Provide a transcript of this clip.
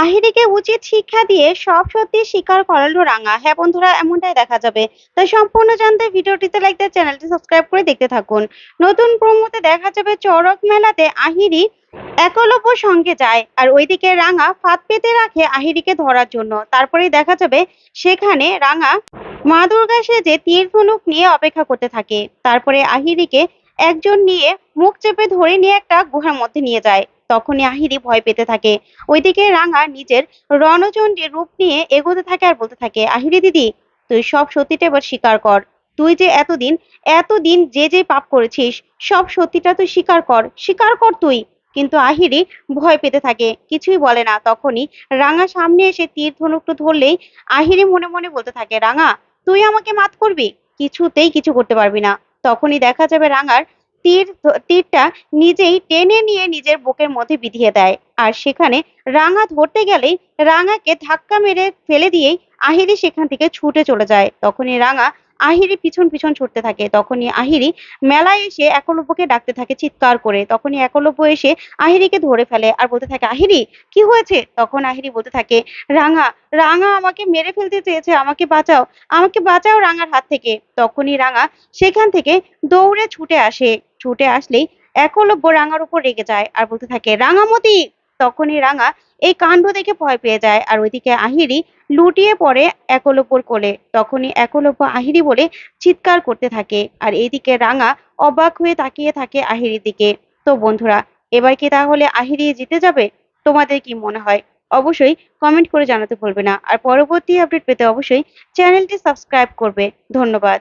আহিরিকে উচিত শিক্ষা দিয়ে সব সত্যি স্বীকার করালো রাঙা। হ্যাঁ বন্ধুরা, এমনটাই দেখা যাবে। তাই সম্পূর্ণ জানতে ভিডিওটিতে লাইক দিয়ে চ্যানেলটি সাবস্ক্রাইব করে দেখতে থাকুন। নতুন প্রোমোতে দেখা যাবে চড়ক মেলাতে আহিরি একলব্য সঙ্গে যায়, আর ওইদিকে রাঙা ফাঁদ পেতে রাখে আহিরিকে ধরার জন্য। তারপরেই দেখা যাবে সেখানে রাঙা মা দুর্গা সেজে তীর ধনুক নিয়ে অপেক্ষা করতে থাকে। তারপরে আহিরিকে একজন নিয়ে মুখ চেপে ধরে নিয়ে একটা গুহার মধ্যে নিয়ে যায়। তখনই আহিরি ভয় পেতে থাকে। ওইদিকে রাঙা নিজের রণচণ্ডীর রূপ নিয়ে এগোতে থাকে আর বলতে থাকে, আহিরি দিদি, তুই সব সত্যিটা এবার স্বীকার কর। তুই যে এতদিন এতদিন যে যে পাপ করেছিস, সব সত্যিটা তুই স্বীকার কর, স্বীকার কর তুই। কিন্তু আহিরি ভয় পেতে থাকে, কিছুই বলে না। তখনই রাঙা সামনে এসে তীর ধনুকটা ধরলেই আহিরি মনে মনে বলতে থাকে, রাঙা, তুই আমাকে মাত করবি? কিছুতেই কিছু করতে পারবি না। তখনই দেখা যাবে রাঙার তীরটা নিজেই টেনে নিয়ে নিজের বুকের মধ্যে বিঁধিয়ে দেয়। আর সেখানে রাঙা ধরতে গেলেই রাঙাকে ধাক্কা মেরে ফেলে দিয়েই আহিরি সেখান থেকে ছুটে চলে যায়। তখনই রাঙা আহিরি পিছন পিছন ছুটতে থাকে। তখনই আহিরি মেলায় এসে একলব্যকে ডাকতে থাকে চিৎকার করে। তখনই একলব্য এসে আহিরিকে ধরে ফেলে আর বলতে থাকে, আহিরি, কি হয়েছে? তখন আহিরি বলতে থাকে, রাঙা, রাঙা আমাকে মেরে ফেলতে চেয়েছে, আমাকে বাঁচাও, আমাকে বাঁচাও রাঙার হাত থেকে। তখনই রাঙা সেখান থেকে দৌড়ে ছুটে আসে। ছুটে আসলেই একলব্য রাঙার উপর রেগে যায় আর বলতে থাকে, রাঙামতি। তখনই রাঙা এই কাণ্ড দেখে ভয় পেয়ে যায়, আর ওইদিকে আহিরি লুটিয়ে পড়ে একলব্যর কোলে। তখনই একলব্য আহিরি বলে চিৎকার করতে থাকে, আর এইদিকে রাঙা অবাক হয়ে তাকিয়ে থাকে আহিরির দিকে। তো বন্ধুরা, এবার কি তাহলে আহিরি জিতে যাবে? তোমাদের কি মনে হয়? অবশ্যই কমেন্ট করে জানাতে ভুলবে না। আর পরবর্তী আপডেট পেতে অবশ্যই চ্যানেলটি সাবস্ক্রাইব করবে। ধন্যবাদ।